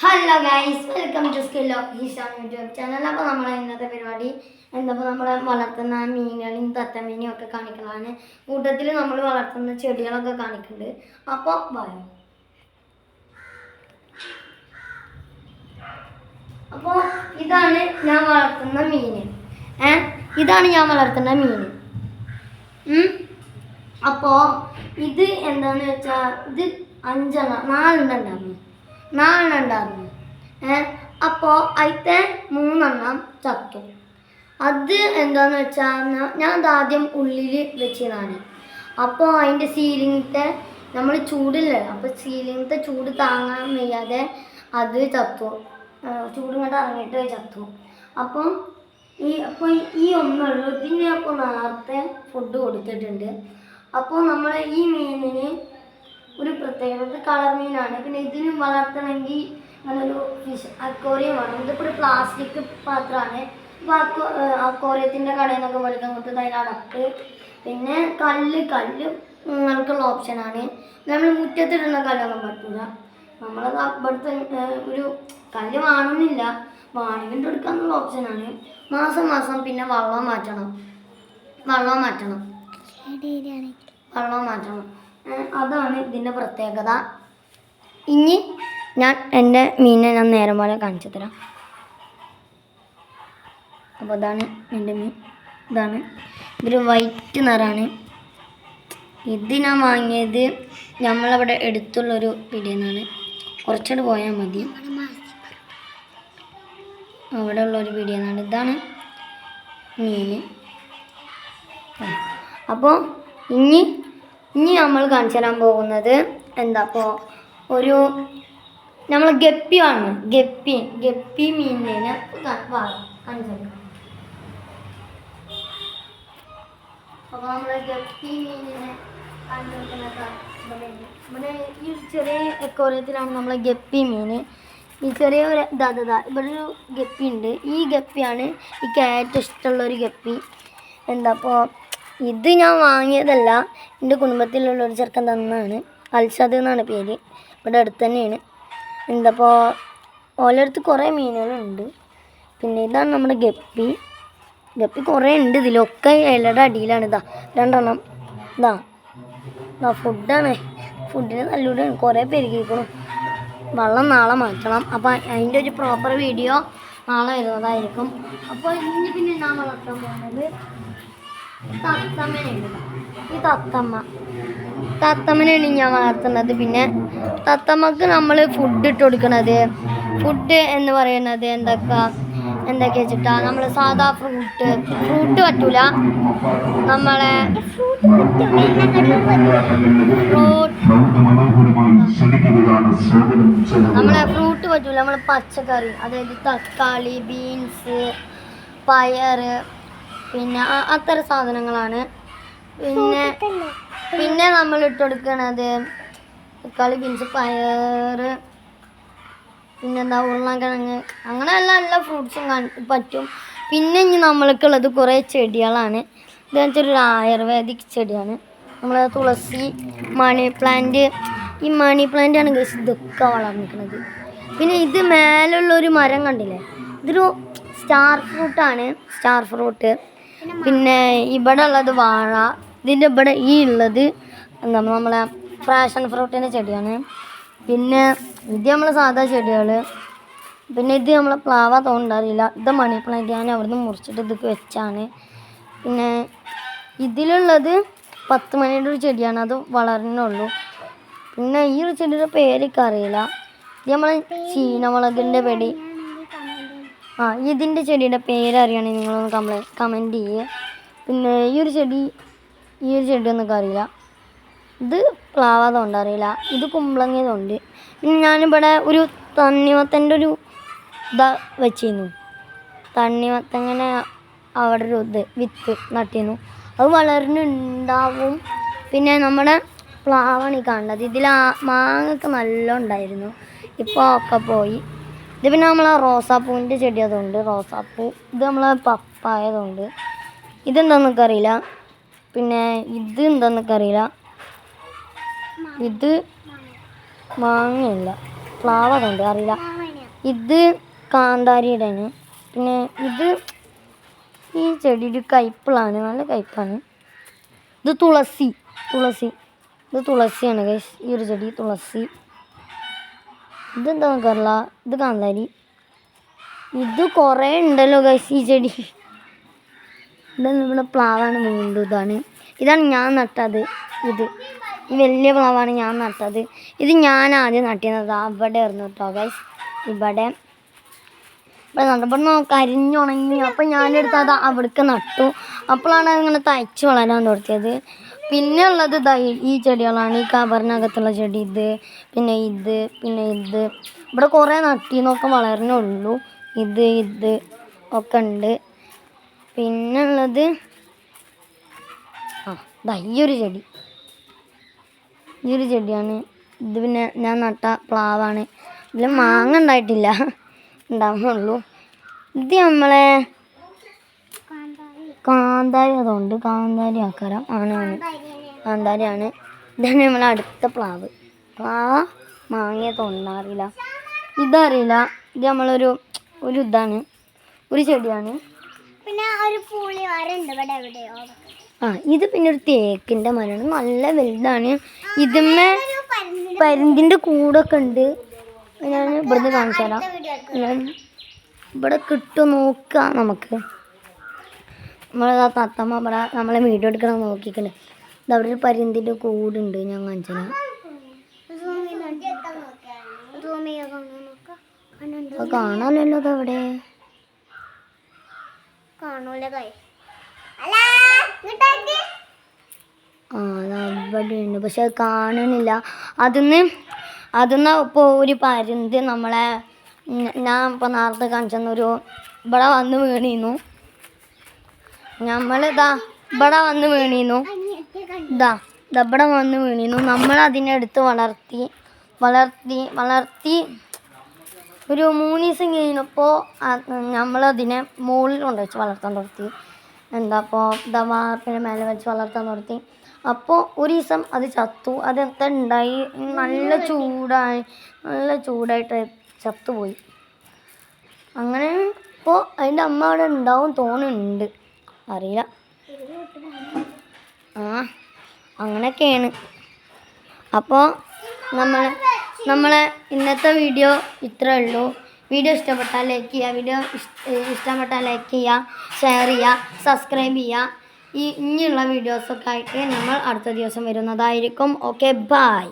Hello guys, welcome to skill of Hisham YouTube channel. അപ്പോൾ നമ്മളെ ഇന്നത്തെ പരിപാടി എന്താപ്പോൾ നമ്മൾ വളർത്തുന്ന മീനുകളും തത്തമീനും ഒക്കെ കാണിക്കുന്നതാണ്. കൂട്ടത്തിൽ നമ്മൾ വളർത്തുന്ന ചെടികളൊക്കെ കാണിക്കുന്നുണ്ട്. അപ്പോൾ ഭയം അപ്പോൾ ഇതാണ് ഞാൻ വളർത്തുന്ന മീൻ. ഇതാണ് ഞാൻ വളർത്തുന്ന മീൻ. അപ്പോൾ ഇത് എന്താണെന്ന് വെച്ചാൽ ഇത് 4 ഉണ്ടായിരുന്നു. അപ്പോൾ അതിലത്തെ 3 ചത്തു. അത് എന്താണെന്ന് വെച്ചാൽ ഞാൻ ആദ്യം ഉള്ളിൽ വെച്ചതാണ്. അപ്പോൾ അതിൻ്റെ സീലിങ്ങത്തെ നമ്മൾ ചൂടില്ല, അപ്പോൾ സീലിങ്ങത്തെ ചൂട് താങ്ങാൻ വയ്യാതെ അത് ചത്തു. ചൂട് കൊണ്ട് ഇറങ്ങിയിട്ട് ചത്തു. അപ്പോൾ ഈ ഒന്നുള്ളൂ. ഇതിന് അപ്പോൾ നേരത്തെ ഫുഡ് കൊടുത്തിട്ടുണ്ട്. അപ്പോൾ നമ്മൾ ഈ മീനിന് ഒരു പ്രത്യേകത കളർ മീനാണ്. പിന്നെ ഇതിന് വളർത്തണമെങ്കിൽ നല്ലൊരു ഫിഷ് അക്വേറിയം വേണം. ഇതിപ്പോൾ ഒരു പ്ലാസ്റ്റിക് പാത്രമാണ്. ഇപ്പോൾ അക്വേറിയത്തിൻ്റെ കടയിൽ നിന്നൊക്കെ മേടിക്കാൻ കൊടുത്തത് അതിൽ അടപ്പ്. പിന്നെ കല്ല് നിങ്ങൾക്കുള്ള ഓപ്ഷനാണ്. നമ്മൾ മുറ്റത്തിടുന്ന കല്ലൊന്നും പറ്റില്ല. നമ്മളത് ഇവിടുത്തെ ഒരു കല്ല് വാങ്ങുന്നില്ല, വാണിങ്ങിൻ്റെ എടുക്കാനുള്ള ഓപ്ഷനാണ്. മാസം പിന്നെ വെള്ളം മാറ്റണം. അതാണ് ഇതിൻ്റെ പ്രത്യേകത. ഇനി ഞാൻ എൻ്റെ മീനിനെ നേരം പോലെ കാണിച്ചു തരാം. അപ്പോൾ ഇതാണ് എൻ്റെ മീൻ. ഇതൊരു വൈറ്റ് നിറമാണ്. ഇത് ഞാൻ വാങ്ങിയത് നമ്മളവിടെ അടുത്തുള്ളൊരു പീടികയിൽ നിന്നാണ്. കുറച്ചുകൂടെ പോയാൽ മതി. അവിടെ ഉള്ളൊരു പീടികയിൽ നിന്നാണ്. ഇതാണ് മീൻ. അപ്പോൾ ഇനി നമ്മൾ കാണിച്ചു തരാൻ പോകുന്നത് അപ്പോൾ ഒരു നമ്മൾ ഗപ്പിയാണ്. ഗപ്പി മീനിനെ കാണിച്ചു തരാം. അപ്പോൾ നമ്മൾ ഗപ്പി മീനിനെ ഇവിടെ ഈ ചെറിയ അക്വേറിയത്തിലാണ് നമ്മളെ ഗപ്പി മീൻ. ഈ ചെറിയ ഒരു ഇവിടെ ഒരു ഗപ്പി ഉണ്ട്. ഈ ഗപ്പിയാണ് എനിക്ക് ഏറ്റവും ഇഷ്ടമുള്ളൊരു ഗപ്പി. അപ്പോൾ ഇത് ഞാൻ വാങ്ങിയതല്ല, എൻ്റെ കുടുംബത്തിലുള്ളൊരു ചെറുക്കൻ തന്നതാണ്. അൽഷദ് എന്നാണ് പേര്. ഇവിടെ അടുത്ത് തന്നെയാണ്. അപ്പോൾ ഓരോരുത്തർ കുറേ മീനുകളുണ്ട്. പിന്നെ ഇതാണ് നമ്മുടെ ഗപ്പി കുറേ ഉണ്ട്. ഇതിലൊക്കെ ഇലയുടെ അടിയിലാണ്. 2 ഫുഡാണ്. ഫുഡിന് നല്ലൂടെയാണ്. കുറേ പെരുകിക്കണം. വെള്ളം നാളെ മാറ്റണം. അപ്പോൾ അതിൻ്റെ ഒരു പ്രോപ്പർ വീഡിയോ നാളെ വരുന്നതായിരിക്കും. അപ്പോൾ ഇനി പിന്നെ ഞാൻ വളർത്താൻ പോകുന്നത് തത്തമ്മയാണ്. ഈ തത്തമ്മനാണ് ഞാൻ വളർത്തുന്നത്. പിന്നെ തത്തമ്മക്ക് നമ്മൾ ഫുഡ് ഇട്ട് കൊടുക്കുന്നത്, ഫുഡ് എന്ന് പറയുന്നത് എന്തൊക്കെ വെച്ചിട്ടാ നമ്മൾ സാധാ ഫ്രൂട്ട് പറ്റൂല. നമ്മളെ ഫ്രൂട്ട് പറ്റൂല. നമ്മൾ പച്ചക്കറി, അതായത് തക്കാളി, ബീൻസ്, പയറ്, പിന്നെ അത്തരം സാധനങ്ങളാണ്. പിന്നെ നമ്മൾ ഇട്ട് കൊടുക്കണത് തക്കാളി, ബീൻസ്, പയറ്, പിന്നെന്താ ഉരുളക്കിഴങ്ങ്, അങ്ങനെ എല്ലാ ഫ്രൂട്ട്സും പറ്റും. പിന്നെ ഇനി നമ്മൾക്കുള്ളത് കുറേ ചെടികളാണ്. ഇതെന്ന് വെച്ചാൽ ഒരു ആയുർവേദിക് ചെടിയാണ്. നമ്മൾ തുളസി, മണി പ്ലാന്റ്. ഈ മണി പ്ലാന്റ് ആണ് ഇതൊക്കെ വളർന്നിരിക്കുന്നത്. പിന്നെ ഇത് മേലുള്ളൊരു മരം കണ്ടില്ലേ, ഇതൊരു സ്റ്റാർ ഫ്രൂട്ട്. പിന്നെ ഇവിടെ ഉള്ളത് വാഴ. ഇതിൻ്റെ ഇവിടെ ഉള്ളത് നമ്മളെ പാഷൻ ഫ്രൂട്ടിൻ്റെ ചെടിയാണ്. പിന്നെ ഇത് നമ്മൾ സാധാ ചെടികൾ. പിന്നെ ഇത് നമ്മളെ പ്ലാവ തോന്നറിയില്ല. ഇത് മണി പ്ലാന്റ്. ഞാൻ അവിടുന്ന് മുറിച്ചിട്ട് ഇതൊക്കെ വെച്ചാണ്. പിന്നെ ഇതിലുള്ളത് 10 മണിയുടെ ഒരു ചെടിയാണ്. അത് വളർന്നുള്ളൂ. പിന്നെ ഈ ഒരു ചെടിയുടെ പേരൊക്കെ അറിയില്ല. ഇത് നമ്മളെ ചീനമുളകിൻ്റെ പെടി. ഇതിൻ്റെ ചെടിയുടെ പേരറിയണമെങ്കിൽ നിങ്ങളൊന്ന് കമൻറ്റ് ചെയ്യുക. പിന്നെ ഈ ഒരു ചെടി ഒന്നും അറിയില്ല. ഇത് പ്ലാവ തോണ്ടറിയില്ല. ഇത് കുമ്പളങ്ങിയതുണ്ട്. പിന്നെ ഞാനിവിടെ ഒരു തണ്ണിമത്തൻ്റെ ഒരു വെച്ചിരുന്നു. തണ്ണിമത്തങ്ങനെ അവിടെ ഒരു വിത്ത് നട്ടിരുന്നു. അത് വളർന്നുണ്ടാവും. പിന്നെ നമ്മുടെ പ്ലാവാണ് ഈ കാണുന്നത്. ഇതിൽ മാങ്ങയൊക്കെ നല്ല ഉണ്ടായിരുന്നു. ഇപ്പോൾ ഒക്കെ പോയി. ഇത് പിന്നെ നമ്മളെ റോസാപ്പൂവിൻ്റെ ചെടി അതുണ്ട്. റോസാപ്പൂ. ഇത് നമ്മളെ പപ്പായതുണ്ട്. ഇതെന്താന്നൊക്കെ അറിയില്ല. പിന്നെ ഇത് എന്താന്നൊക്കെ അറിയില്ല. ഇത് മാങ്ങയില്ല, പ്ലാവ് അതുണ്ട്, അറിയില്ല. ഇത് കാന്താരിയുടെയാണ്. പിന്നെ ഇത് ഈ ചെടിയുടെ കയ്പ്പിളാണ്, നല്ല കയ്പ്പാണ്. ഇത് തുളസി ഇത് തുളസിയാണ് ഗൈസ്. ഈ ഒരു ചെടി തുളസി. ഇതെന്താ നോക്കാറില്ല. ഇത് കാന്താരി. ഇത് കുറേ ഉണ്ടല്ലോ ഗൈസ് ഈ ചെടി. ഇതെല്ലാം ഇവിടെ പ്ലാവാണ്. വീണ്ടും ഇതാണ് ഞാൻ നട്ടത്. ഇത് ഈ വലിയ പ്ലാവാണ് ഞാൻ നട്ടത്. ഇത് ഞാൻ ആദ്യം നട്ടിരുന്നത് അവിടെ ആയിരുന്നു കേട്ടോ ഗൈസ്. ഇവിടെ നട്ടപ്പോൾ കരിഞ്ഞുണങ്ങി. അപ്പം ഞാനെടുത്ത് അത് അവിടേക്ക് നട്ടു. അപ്പോഴാണ് അതിങ്ങനെ തയ്ച്ച് വളരാൻ തുടങ്ങിയത്. പിന്നെ ഉള്ളത് ഈ ചെടികളാണ്. ഈ കവറിനകത്തുള്ള ചെടി. പിന്നെ ഇത് ഇവിടെ കുറേ നട്ടീന്നൊക്കെ വളരണുള്ളൂ. ഇത് ഒക്കെ ഉണ്ട്. പിന്നെ ഉള്ളത് ഈ ഒരു ചെടിയാണ്. ഇത് പിന്നെ ഞാൻ നട്ട പ്ലാവാണ്. ഇതിൽ മാങ്ങ ഉണ്ടായിട്ടില്ല, ഉണ്ടാവുന്നുള്ളൂ. ഇത് നമ്മളെ കാന്താരി. അതുകൊണ്ട് കാന്താരി ആക്കാരം കാന്താരിയാണ്. ഇതാണ് നമ്മളെ അടുത്ത പ്ലാവ്. മാങ്ങയെ തോന്നാറില്ല, ഇതറിയില്ല. ഇത് നമ്മളൊരു ഇതാണ്, ഒരു ചെടിയാണ്. പിന്നെ ഒരു പുളിമരമുണ്ട് ഇവിടെ എവിടെയോ. ഇത് പിന്നെ ഒരു തേക്കിൻ്റെ മരമാണ്, നല്ല വലുതാണ്. ഇതിന്മേ പരുന്തിൻ്റെ കൂടൊക്കെ ഉണ്ട്. ഞാൻ ഇവിടുന്ന് കാണിച്ചു തരാം. ഇവിടെ കിട്ടുമോ നോക്കാം നമുക്ക്. തത്തമ്മ ഇവിടെ നമ്മളെ വീഡിയോ എടുക്കണം നോക്കിക്കണേ. ഇതവിടെ ഒരു പരുന്തിൻ്റെ കൂടുണ്ട്. ഞാൻ കാണിച്ചു തരാം. കാണാനല്ലോ അതവിടെ. അതവിടെ ഉണ്ട്, പക്ഷെ അത് കാണണില്ല. അതിന്ന് ഇപ്പോൾ ഒരു പരുന്ത് നമ്മളെ ഞാൻ ഇപ്പോൾ നേരത്തെ കാണിച്ചെന്നൊരു ഇവിടെ വന്ന് വീണിരുന്നു. ഇവിടെ വന്ന് വീണിരുന്നു. ഇവിടെ വന്ന് വീണിരുന്നു. നമ്മളതിനെടുത്ത് വളർത്തി ഒരു 3 ദിവസം കഴിഞ്ഞപ്പോൾ നമ്മളതിനെ മുകളിൽ കൊണ്ടുവച്ച് വളർത്താൻ തുടങ്ങി. വാർപ്പിന് മേലെ വെച്ച് വളർത്താൻ തുടങ്ങി. അപ്പോൾ ഒരു ദിവസം അത് ചത്തു. അതെന്താ ഉണ്ടായി, നല്ല ചൂടായിട്ട് ചത്തുപോയി. അങ്ങനെ ഇപ്പോൾ അതിൻ്റെ അമ്മ അവിടെ ഉണ്ടാവും തോന്നുന്നുണ്ട്, അറിയില്ല. അങ്ങനെയൊക്കെയാണ്. അപ്പോൾ നമ്മളെ ഇന്നത്തെ വീഡിയോ ഇത്രയേ ഉള്ളൂ. വീഡിയോ ഇഷ്ടപ്പെട്ടാൽ ലൈക്ക് ചെയ്യുക, ഷെയർ ചെയ്യുക, സബ്സ്ക്രൈബ് ചെയ്യുക. ഇനിയുള്ള വീഡിയോസൊക്കെ ആയിട്ട് നമ്മൾ അടുത്ത ദിവസം വരുന്നതായിരിക്കും. Okay, by.